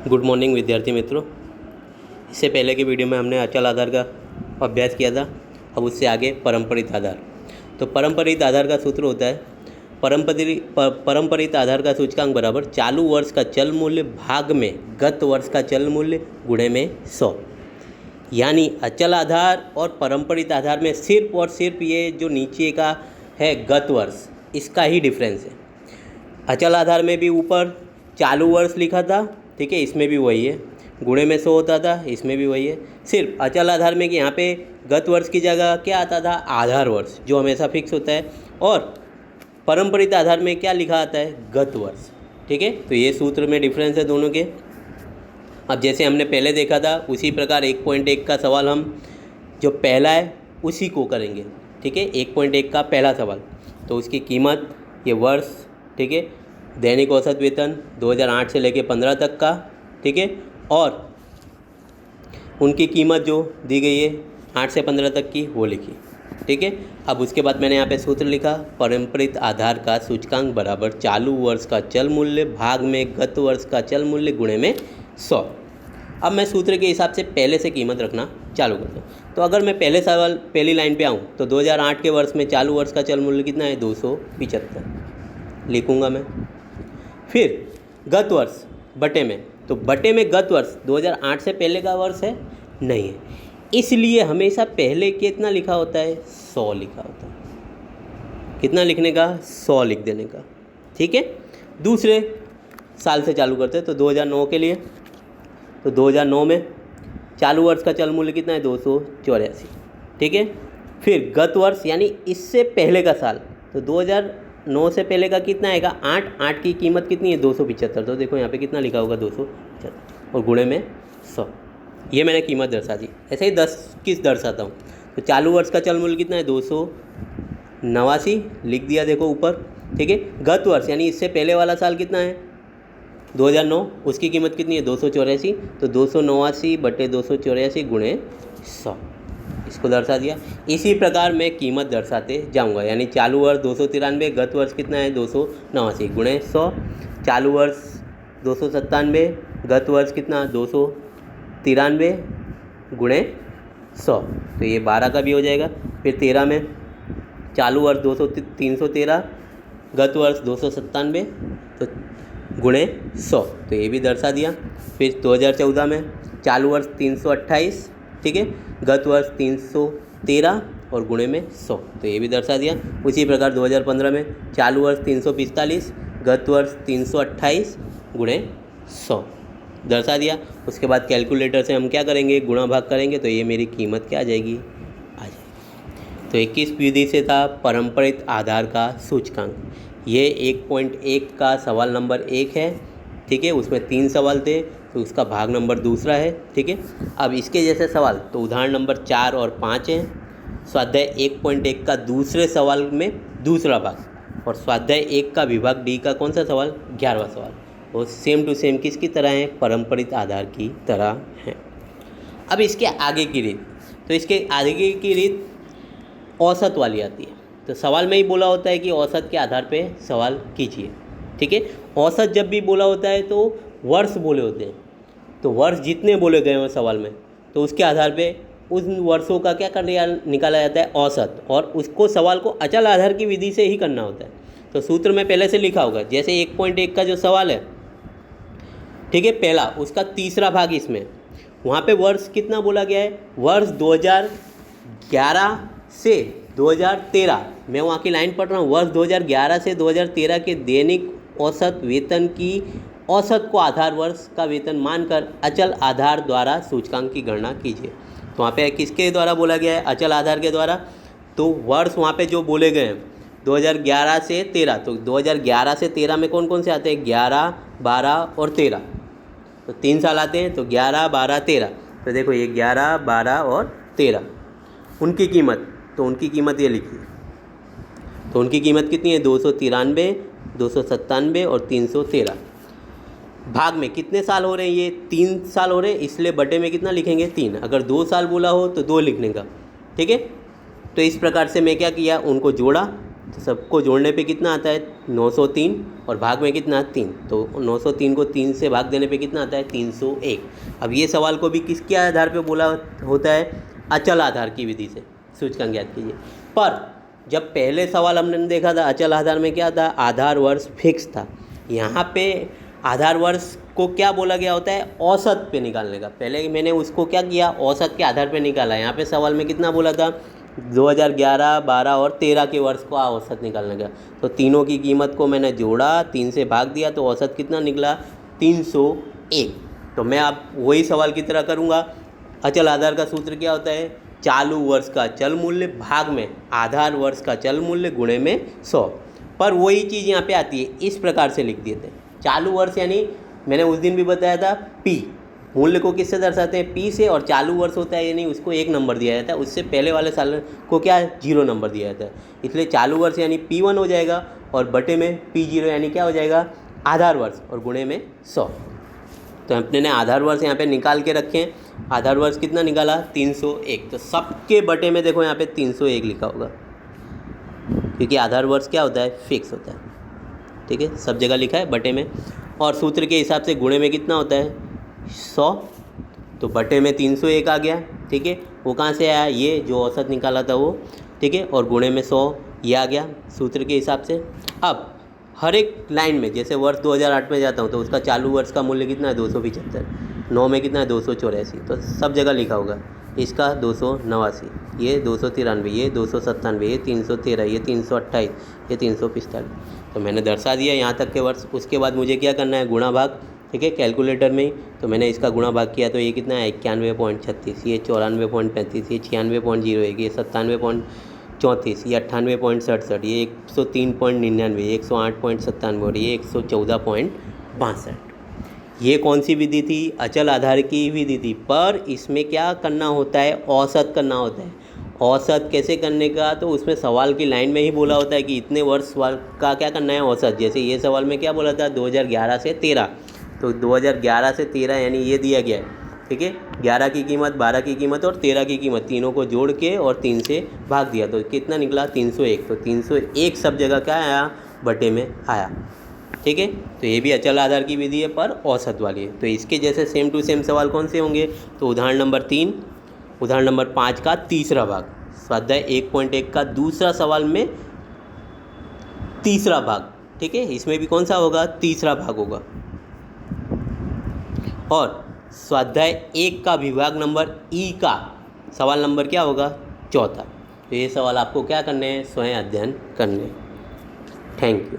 Good morning विद्यार्थी मित्रों। इससे पहले की वीडियो में हमने अचल आधार का अभ्यास किया था। अब उससे आगे परम्परित आधार। तो परम्परित आधार का सूत्र होता है परम्परित आधार का सूचकांक बराबर चालू वर्ष का चल मूल्य भाग में गत वर्ष का चल मूल्य गुणे में 100। यानी अचल आधार और परम्परित आधार में सिर्फ और सिर्फ ये जो नीचे का है गत वर्ष, इसका ही डिफरेंस है। अचल आधार में भी ऊपर चालू वर्ष लिखा था, ठीक है, इसमें भी वही है। गुणे में 100 होता था, इसमें भी वही है। सिर्फ अचल आधार में कि यहाँ पे गत वर्ष की जगह क्या आता था, आधार वर्ष, जो हमेशा फिक्स होता है। और परम्परित आधार में क्या लिखा आता है, गत वर्ष, ठीक है। तो ये सूत्र में डिफरेंस है दोनों के। अब जैसे हमने पहले देखा था उसी प्रकार 1.1 का सवाल हम जो पहला है उसी को करेंगे, ठीक है। 1.1 का पहला सवाल, तो उसकी कीमत ये वर्ष, ठीक है, दैनिक औसत वेतन 2008 से लेके 15 तक का, ठीक है, और उनकी कीमत जो दी गई है 8 से 15 तक की, वो लिखी, ठीक है। अब उसके बाद मैंने यहाँ पे सूत्र लिखा, परम्परित आधार का सूचकांक बराबर चालू वर्ष का चल मूल्य भाग में गत वर्ष का चल मूल्य गुणे में 100। अब मैं सूत्र के हिसाब से पहले से कीमत रखना चालू करता हूँ। तो अगर मैं पहले सवाल पहली लाइन पे आऊँ तो 2008 के वर्ष में चालू वर्ष का चल मूल्य कितना है, 275 लिखूँगा मैं। फिर गत वर्ष बटे में, तो बटे में गत वर्ष 2008 से पहले का वर्ष है नहीं है, इसलिए हमेशा पहले कितना लिखा होता है, 100 लिखा होता है। कितना लिखने का, 100 लिख देने का, ठीक है। दूसरे साल से चालू करते हैं, तो 2009 के लिए, तो 2009 में चालू वर्ष का चल मूल्य कितना है, 284, ठीक है। फिर गत वर्ष यानी इससे पहले का साल, तो 2009 से पहले का कितना आएगा, 8 की कीमत कितनी है, 275। तो देखो यहाँ पे कितना लिखा होगा, 275 और गुणे में 100। ये मैंने कीमत दर्शा दी। ऐसे ही 10 किस दर्शाता हूँ, तो चालू वर्ष का चल मूल्य कितना है, 289 लिख दिया, देखो ऊपर, ठीक है। गत वर्ष यानी इससे पहले वाला साल कितना है, 2009, उसकी कीमत कितनी है, 284। तो 289 बटे 284 गुणे 100, इसको दर्शा दिया। इसी प्रकार मैं कीमत दर्शाते जाऊंगा, यानी चालू वर्ष 293, गत वर्ष कितना है, 289 गुणे 100। चालू वर्ष 297, गत वर्ष कितना, 293 गुणे 100, तो ये 12 का भी हो जाएगा। फिर 13 में चालू वर्ष 313, गत वर्ष 297, तो गुणे 100, तो ये भी दर्शा दिया। फिर 2014 में चालू वर्ष 328, ठीक है, गत वर्ष 313 और गुणे में 100, तो ये भी दर्शा दिया। उसी प्रकार 2015 में चालू वर्ष 345, गत वर्ष 328 गुणे 100 दर्शा दिया। उसके बाद कैलकुलेटर से हम क्या करेंगे, गुणा भाग करेंगे, तो ये मेरी कीमत क्या आ जाएगी, आ जाएगी। तो 21 विधि से था परम्परित आधार का सूचकांक। ये 1.1 का सवाल नंबर 1 है, ठीक है, उसमें 3 सवाल थे, तो उसका भाग नंबर दूसरा है, ठीक है। अब इसके जैसे सवाल तो उदाहरण नंबर 4 और 5 हैं। स्वाध्याय 1.1 का दूसरे सवाल में दूसरा भाग, और स्वाध्याय 1 का विभाग डी का कौन सा सवाल, 11वां सवाल, वो सेम टू सेम किसकी तरह है, परम्परित आधार की तरह है। अब इसके आगे की रीत, तो इसके आगे की रीत औसत वाली आती है। तो सवाल में ही बोला होता है कि औसत के आधार पे सवाल कीजिए, ठीक है। औसत जब भी बोला होता है तो वर्ष बोले होते हैं, तो वर्ष जितने बोले गए हैं सवाल में, तो उसके आधार पे उन वर्षों का क्या कर लिया, निकाला जाता है औसत, और उसको सवाल को अचल आधार की विधि से ही करना होता है। तो सूत्र में पहले से लिखा होगा, जैसे 1.1 का जो सवाल है, ठीक है, पहला उसका तीसरा भाग इसमें, वहाँ पे वर्ष कितना बोला गया है, वर्ष 2011 से 2013, मैं वहाँ की लाइन पढ़ रहा हूँ, वर्ष 2011 से 2013 के दैनिक औसत वेतन की औसत को आधार वर्ष का वेतन मानकर अचल आधार द्वारा सूचकांक की गणना कीजिए। तो वहाँ पे किसके द्वारा बोला गया है, अचल आधार के द्वारा। तो वर्ष वहाँ पे जो बोले गए हैं 2011 से 13, तो 2011 से 13 में कौन कौन से आते हैं, 11, 12 और 13, तो 3 साल आते हैं, तो 11, 12, 13। तो देखो ये 11, 12 और 13, उनकी कीमत, तो उनकी कीमत ये लिखिए, तो उनकी कीमत कितनी है, 293, 297 और 313। भाग में कितने साल हो रहे हैं, ये 3 साल हो रहे हैं, इसलिए बटे में कितना लिखेंगे, 3। अगर 2 साल बोला हो तो 2 लिखने का, ठीक है। तो इस प्रकार से मैं क्या किया, उनको जोड़ा, तो सबको जोड़ने पे कितना आता है 903 और भाग में कितना 3, तो 903 को 3 से भाग देने पे कितना आता है 301। अब ये सवाल को भी किसके आधार पे बोला होता है, अचल आधार की विधि से सूचकांक ज्ञात कीजिए। पर जब पहले सवाल हमने देखा था अचल आधार में क्या था, आधार वर्ष फिक्स था। यहाँ पे आधार वर्ष को क्या बोला गया होता है, औसत पे निकालने का। पहले मैंने उसको क्या किया, औसत के आधार पे निकाला। यहाँ पे सवाल में कितना बोला था 2011, 12 और 13 के वर्ष को औसत निकालने का। तो तीनों की कीमत को मैंने जोड़ा, 3 से भाग दिया, तो औसत कितना निकला 301। तो मैं अब वही सवाल की तरह करूँगा। अचल आधार का सूत्र क्या होता है, चालू वर्ष का चल मूल्य भाग में आधार वर्ष का चल मूल्य गुणे में 100। पर वही चीज़ यहाँ पे आती है, इस प्रकार से लिख देते हैं। चालू वर्ष यानी मैंने उस दिन भी बताया था P, मूल्य को किससे दर्शाते हैं P से, और चालू वर्ष होता है यानी उसको 1 नंबर दिया जाता है, उससे पहले वाले साल को क्या 0 नंबर दिया जाता है। इसलिए चालू वर्ष यानी P1 हो जाएगा और बटे में P0 यानी क्या हो जाएगा आधार वर्ष और गुणे में 100। तो अपने ने आधार वर्ष यहाँ पे निकाल के रखे हैं। आधार वर्ष कितना निकाला 301। तो सबके बटे में देखो यहाँ पे 301 लिखा होगा, क्योंकि आधार वर्ष क्या होता है फिक्स होता है। ठीक है, सब जगह लिखा है बटे में। और सूत्र के हिसाब से गुणे में कितना होता है 100, तो बटे में 301 आ गया। ठीक है, वो कहाँ से आया, ये जो औसत निकाला था वो। ठीक है, और गुणे में 100 ये आ गया सूत्र के हिसाब से। अब हर एक लाइन में जैसे वर्ष 2008 में जाता हूँ तो उसका चालू वर्ष का मूल्य कितना है 275, 9 में कितना है 284, तो सब जगह लिखा होगा। इसका 289, ये 293, ये 297, ये 313, ये 328, ये 345। तो मैंने दर्शा दिया यहाँ तक के वर्ष। उसके बाद मुझे क्या करना है गुणा भाग। ठीक है, कैलकुलेटर में ही तो मैंने इसका गुणा भाग किया, तो ये कितना है 91.36, ये 94.35, ये 96.01, ये 97.34, ये 98.67, ये 103.99, 108.97 और ये 114.62। ये कौन सी विधि थी, अचल आधार की विधि थी। पर इसमें क्या करना होता है, औसत करना होता है। औसत कैसे करने का, तो उसमें सवाल की लाइन में ही बोला होता है कि इतने वर्ष का क्या करना है औसत। जैसे ये सवाल में क्या बोला था 2011 से 13, तो 2011 से 13 यानी ये दिया गया है। ठीक है, 11 की कीमत, 12 की कीमत और 13 की कीमत, तीनों को जोड़ के और 3 से भाग दिया, तो कितना निकला 301। तो 301 सब जगह क्या आया, बटे में आया। ठीक है, तो ये भी अचल आधार की विधि है पर औसत वाली है। तो इसके जैसे सेम टू सेम सवाल कौन से होंगे, तो उदाहरण नंबर 3, उदाहरण नंबर 5 का तीसरा भाग, स्वाध्याय 1.1 का दूसरा सवाल में तीसरा भाग। ठीक है, इसमें भी कौन सा होगा, तीसरा भाग होगा। और स्वाध्याय 1 का विभाग नंबर ई का सवाल नंबर क्या होगा, चौथा। तो ये सवाल आपको क्या करने हैं, स्वयं अध्ययन करने। Thank you.